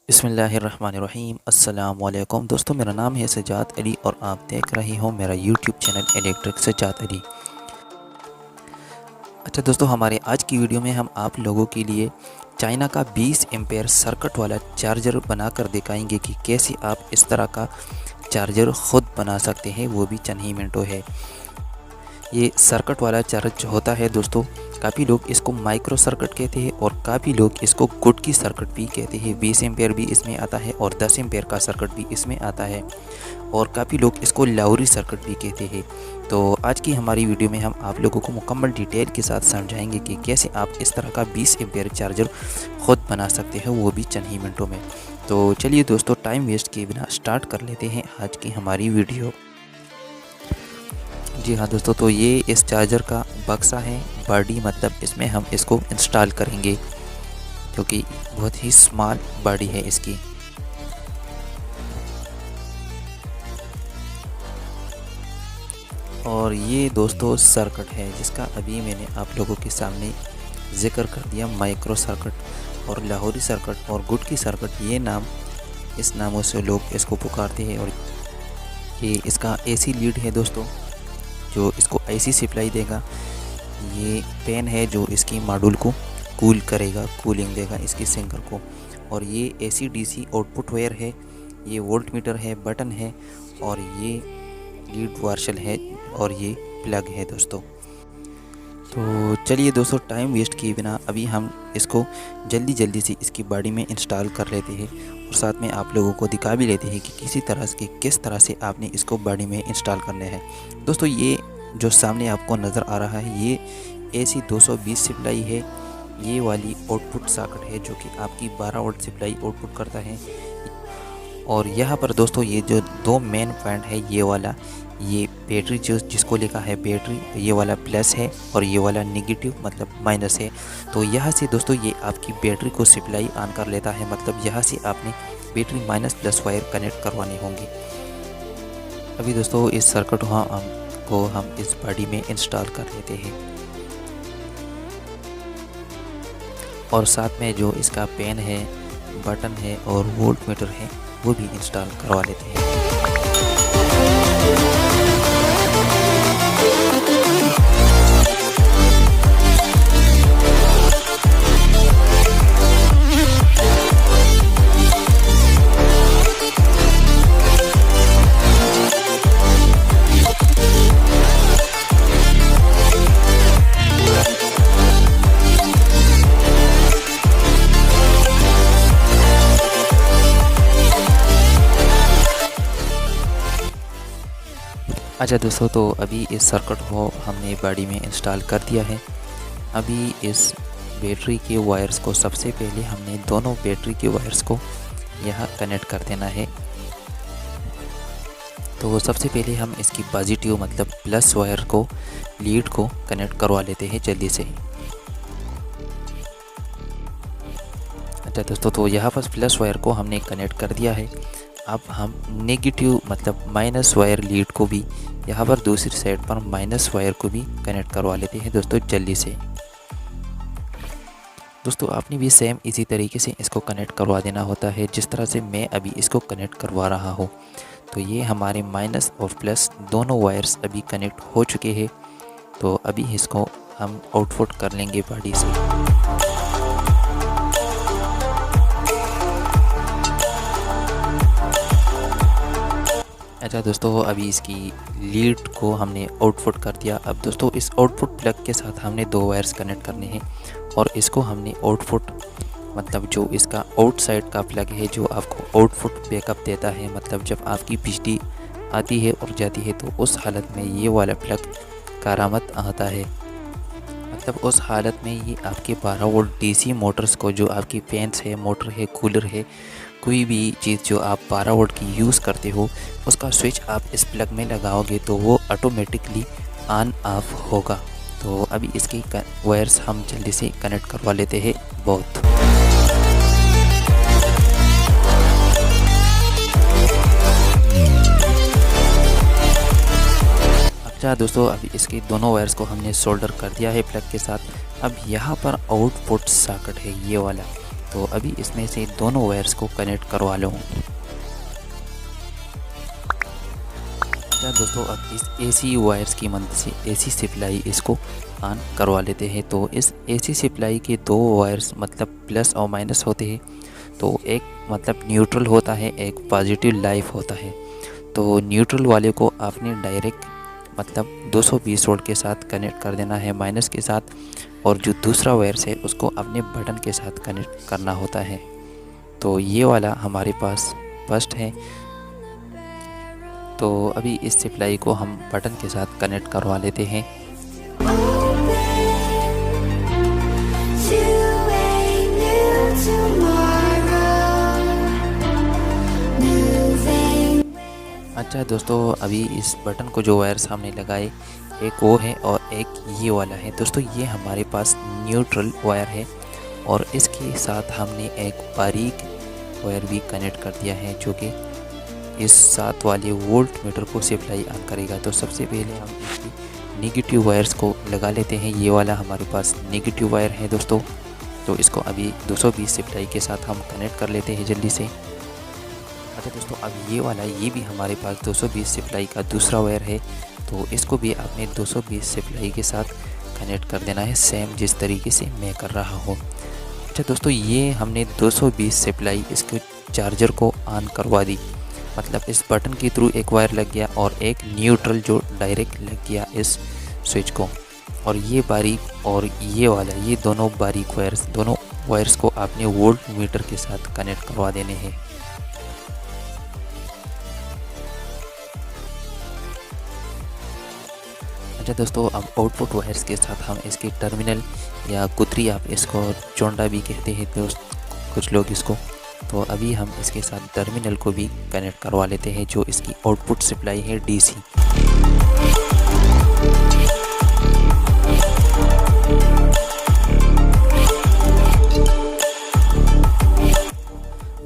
बिस्मिल्लाहिर्रहमानिर्रहीम। अस्सलाम वालेकुम दोस्तों, मेरा नाम है सजाद अली और आप देख रहे हो मेरा YouTube channel electric Sajad Ali. अच्छा दोस्तों, हमारे आज की वीडियो में हम आप लोगों के लिए चाइना का 20 एम्पेयर सर्किट वाला चार्जर बनाकर दिखाएंगे कि कैसे आप इस तरह का चार्जर ख़ुद बना सकते हैं, वो भी चंद ही मिनटों है। ये सर्किट वाला चार्जर जो होता है दोस्तों, काफ़ी लोग इसको माइक्रो सर्किट कहते हैं और काफ़ी लोग इसको गुड की सर्किट भी कहते हैं। 20 एम्पेयर भी इसमें आता है और 10 एम्पेयर का सर्किट भी इसमें आता है और काफ़ी लोग इसको लाउरी सर्किट भी कहते हैं। तो आज की हमारी वीडियो में हम आप लोगों को मुकम्मल डिटेल के साथ समझाएंगे कि कैसे आप इस तरह का 20 एम्पेयर चार्जर ख़ुद बना सकते हैं, वो भी चंद ही मिनटों में। तो चलिए दोस्तों, टाइम वेस्ट किए बिना स्टार्ट कर लेते हैं आज की हमारी वीडियो। जी हाँ दोस्तों, तो ये इस चार्जर का बक्सा है, बॉडी मतलब इसमें हम इसको इंस्टॉल करेंगे क्योंकि बहुत ही स्मॉल बॉडी है इसकी। और ये दोस्तों सर्किट है जिसका अभी मैंने आप लोगों के सामने ज़िक्र कर दिया, माइक्रो सर्किट और लाहौरी सर्किट और गुड की सर्किट, ये नाम इस नामों से लोग इसको पुकारते हैं। और ये इसका एसी लीड है दोस्तों, जो इसको आईसी सप्लाई देगा। ये पेन है जो इसकी मॉड्यूल को कूल करेगा, कूलिंग देगा इसकी सिंकर को। और ये एसी डीसी आउटपुट वायर है, ये वोल्ट मीटर है, बटन है और ये लीड वार्शल है और ये प्लग है दोस्तों। तो चलिए दोस्तों, टाइम वेस्ट किए बिना अभी हम इसको जल्दी से इसकी बॉडी में इंस्टॉल कर लेते हैं और साथ में आप लोगों को दिखा भी लेते हैं कि किस तरह से आपने इसको बॉडी में इंस्टॉल करना है। दोस्तों, ये जो सामने आपको नज़र आ रहा है ये AC 220 सप्लाई है। ये वाली आउटपुट सॉकेट है जो कि आपकी 12 वोल्ट सप्लाई आउटपुट करता है। और यहाँ पर दोस्तों ये जो दो मेन पॉइंट है, ये वाला ये बैटरी जो जिसको लिखा है बैटरी, ये वाला प्लस है और ये वाला नेगेटिव मतलब माइनस है। तो यहाँ से दोस्तों ये आपकी बैटरी को सप्लाई ऑन कर लेता है, मतलब यहाँ से आपने battery minus plus wire connect करवाने होंगे। अभी दोस्तों इस सर्किट को हम इस बॉडी में इंस्टॉल कर लेते हैं और साथ में जो इसका पेन है, बटन है और वोल्ट मीटर है वो भी इंस्टॉल करवा लेते हैं। अच्छा दोस्तों, तो अभी इस सर्किट को हमने बॉडी में इंस्टॉल कर दिया है। अभी इस बैटरी के वायर्स को सबसे पहले हमने दोनों बैटरी के वायर्स को यहाँ कनेक्ट कर देना है। तो सबसे पहले हम इसकी पॉजिटिव मतलब प्लस वायर को, लीड को कनेक्ट करवा लेते हैं जल्दी से। अच्छा दोस्तों, तो यहाँ पर प्लस वायर को हमने कनेक्ट कर दिया है। अब हम नेगेटिव मतलब माइनस वायर लीड को भी यहाँ पर दूसरी साइड पर माइनस वायर को भी कनेक्ट करवा लेते हैं दोस्तों जल्दी से। दोस्तों आपने भी सेम इसी तरीके से इसको कनेक्ट करवा देना होता है जिस तरह से मैं अभी इसको कनेक्ट करवा रहा हूँ। तो ये हमारे माइनस और प्लस दोनों वायर्स अभी कनेक्ट हो चुके हैं। तो अभी इसको हम आउटपुट कर लेंगे बॉडी से। अच्छा दोस्तों, अभी इसकी लीड को हमने आउटपुट कर दिया। अब दोस्तों इस आउटपुट प्लग के साथ हमने दो वायर्स कनेक्ट करने हैं और इसको हमने आउटपुट मतलब जो इसका आउटसाइड का प्लग है जो आपको आउटपुट बैकअप देता है, मतलब जब आपकी बिजली आती है और जाती है तो उस हालत में ये वाला प्लग कारामद आता है। मतलब उस हालत में ये आपके 12 वोल्ट DC मोटर्स को, जो आपकी फैंस है, मोटर है, कूलर है, कोई भी चीज़ जो आप 12 वोल्ट की यूज़ करते हो उसका स्विच आप इस प्लग में लगाओगे तो वो ऑटोमेटिकली ऑन ऑफ होगा। तो अभी इसकी वायर्स हम जल्दी से कनेक्ट करवा लेते हैं बहुत। अच्छा दोस्तों, अभी इसके दोनों वायर्स को हमने सोल्डर कर दिया है प्लग के साथ। अब यहाँ पर आउटपुट सॉकेट है ये वाला, तो तो अभी इसमें से दोनों वायर्स को कनेक्ट करवा लूँ। अच्छा दोस्तों, अब इस एसी वायर्स की मदद से एसी सप्लाई इसको ऑन करवा लेते हैं। तो इस एसी सप्लाई के दो वायर्स मतलब प्लस और माइनस होते हैं। तो एक मतलब न्यूट्रल होता है, एक पॉजिटिव लाइफ होता है। तो न्यूट्रल वाले को आपने डायरेक्ट मतलब 220 वोल्ट के साथ कनेक्ट कर देना है माइनस के साथ, और जो दूसरा वायर्स है उसको अपने बटन के साथ कनेक्ट करना होता है। तो ये वाला हमारे पास फर्स्ट है। तो अभी इस सप्लाई को हम बटन के साथ कनेक्ट करवा लेते हैं। अच्छा दोस्तों, अभी इस बटन को जो वायर सामने लगाए एक वो है और एक ये वाला है। दोस्तों ये हमारे पास न्यूट्रल वायर है और इसके साथ हमने एक बारीक वायर भी कनेक्ट कर दिया है जो कि इस साथ वाले वोल्ट मीटर को सप्लाई ऑन करेगा। तो सबसे पहले हम इसकी नेगेटिव वायर्स को लगा लेते हैं। ये वाला हमारे पास नेगेटिव वायर है दोस्तों। तो इसको अभी 220 सप्लाई के साथ हम कनेक्ट कर लेते हैं जल्दी से। अच्छा दोस्तों, अब ये वाला ये भी हमारे पास 220 सप्लाई का दूसरा वायर है। तो इसको भी आपने 220 सप्लाई के साथ कनेक्ट कर देना है, सेम जिस तरीके से मैं कर रहा हूँ। अच्छा दोस्तों, ये हमने 220 सप्लाई इसके चार्जर को ऑन करवा दी, मतलब इस बटन के थ्रू एक वायर लग गया और एक न्यूट्रल जो डायरेक्ट लग गया इस स्विच को। और ये बारीक और ये वाला, ये दोनों बारीक वायर्स, दोनों वायर्स को आपने वोल्ट मीटर के साथ कनेक्ट करवा देने हैं। अच्छा दोस्तों, अब आउटपुट वायर्स के साथ हम इसकी टर्मिनल या कुतरी, आप इसको चोंडा भी कहते हैं दोस्त कुछ लोग इसको, तो अभी हम इसके साथ टर्मिनल को भी कनेक्ट करवा लेते हैं जो इसकी आउटपुट सप्लाई है डीसी।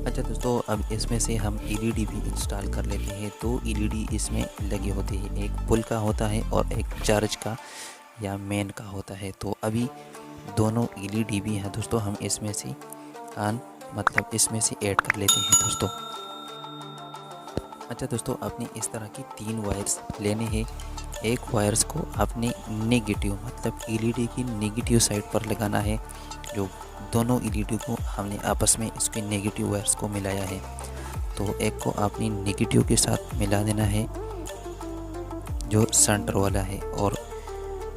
अच्छा दोस्तों, अब इसमें से हम एलईडी भी इंस्टॉल कर लेते हैं। दो एलईडी इसमें लगे होते हैं, एक पुल का होता है और एक चार्ज का या मेन का होता है। तो अभी दोनों एलईडी भी हैं दोस्तों, हम इसमें से ऑन मतलब इसमें से ऐड कर लेते हैं दोस्तों। अच्छा दोस्तों, आपने इस तरह की 3 वायर्स लेने हैं। एक वायर्स को आपने नेगेटिव मतलब एलईडी की नेगेटिव साइड पर लगाना है। जो दोनों एलईडी को हमने आपस में इसके नेगेटिव वायर्स को मिलाया है, तो एक को आपने नेगेटिव के साथ मिला देना है जो सेंटर वाला है, और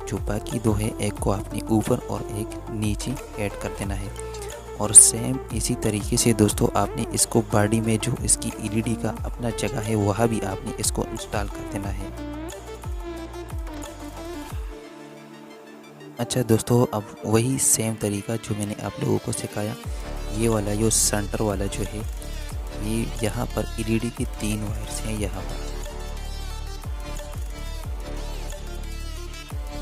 जो बाकी 2 है एक को आपने ऊपर और एक नीचे ऐड कर देना है। और सेम इसी तरीके से दोस्तों आपने इसको बॉडी में जो इसकी एलईडी का अपना जगह है वहाँ भी आपने इसको इंस्टॉल कर देना है। अच्छा दोस्तों, अब वही सेम तरीका जो मैंने आप लोगों को सिखाया, ये वाला जो सेंटर वाला जो है, ये यहाँ पर एलईडी की 3 वायर्स हैं यहाँ पर।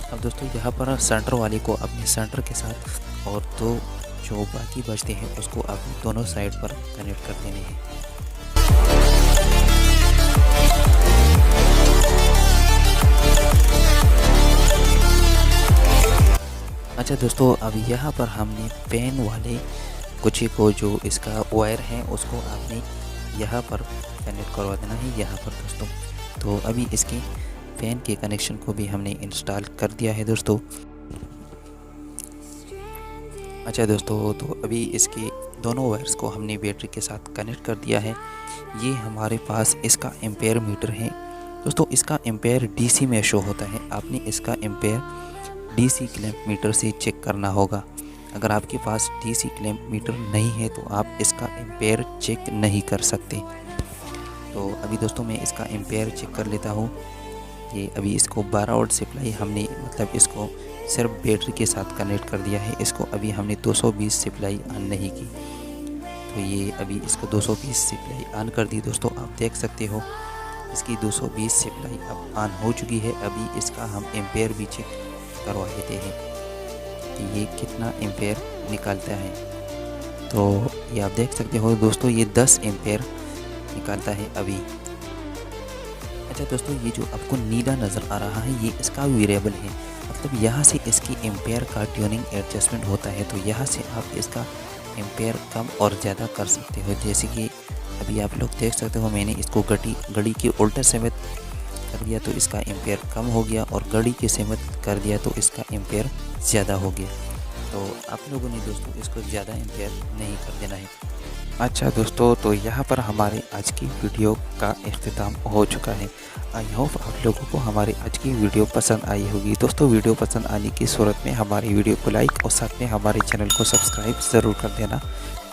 अब दोस्तों यहाँ पर सेंटर वाले को अपने सेंटर के साथ और 2 जो बाकी बचते हैं उसको आप दोनों साइड पर कनेक्ट कर देने हैं। अच्छा दोस्तों, अब यहाँ पर हमने पेन वाले कुची को जो इसका वायर है उसको आपने यहाँ पर कनेक्ट करवा देना है यहाँ पर दोस्तों। तो अभी इसके फैन के कनेक्शन को भी हमने इंस्टॉल कर दिया है दोस्तों। अच्छा दोस्तों, तो अभी इसके दोनों वायर्स को हमने बैटरी के साथ कनेक्ट कर दिया है। ये हमारे पास इसका एम्पेयर मीटर है दोस्तों। इसका एम्पेयर डीसी में शो होता है, आपने इसका एम्पेयर डीसी क्लैंप मीटर से चेक करना होगा। अगर आपके पास डीसी क्लैंप मीटर नहीं है तो आप इसका एम्पेयर चेक नहीं कर सकते। तो अभी दोस्तों मैं इसका एम्पेयर चेक कर लेता हूँ। ये अभी इसको 12 वोल्ट सप्लाई हमने मतलब इसको सिर्फ बैटरी के साथ कनेक्ट कर दिया है। इसको अभी हमने 220 सप्लाई ऑन नहीं की, तो ये अभी इसको 220 सप्लाई ऑन कर दी दोस्तों। आप देख सकते हो इसकी 220 सप्लाई अब ऑन हो चुकी है। अभी इसका हम एम्पेयर भी चेक करवा लेते हैं कि ये कितना एम्पेयर निकालता है। तो ये आप देख सकते हो दोस्तों, ये 10 एम्पेयर निकालता है अभी। अच्छा दोस्तों, ये जो आपको नीला नज़र आ रहा है ये इसका वेरिएबल है, मतलब यहाँ से इसकी एम्पेयर का ट्यूनिंग एडजस्टमेंट होता है। तो यहाँ से आप इसका एम्पेयर कम और ज़्यादा कर सकते हो। जैसे कि अभी आप लोग देख सकते हो, मैंने इसको घड़ी के उल्टा समेत कर दिया तो इसका एम्पेयर कम हो गया, और घड़ी के समेत कर दिया तो इसका एम्पेयर ज़्यादा हो गया। तो आप लोगों ने दोस्तों इसको ज़्यादा एम्पेयर नहीं कर देना है। अच्छा दोस्तों, तो यहाँ पर हमारे आज की वीडियो का इख्तिताम हो चुका है। आई होप आप लोगों को हमारी आज की वीडियो पसंद आई होगी। दोस्तों वीडियो पसंद आने की सूरत में हमारी वीडियो को लाइक और साथ में हमारे चैनल को सब्सक्राइब ज़रूर कर देना।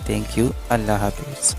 Thank you. अल्लाह हाफिज़।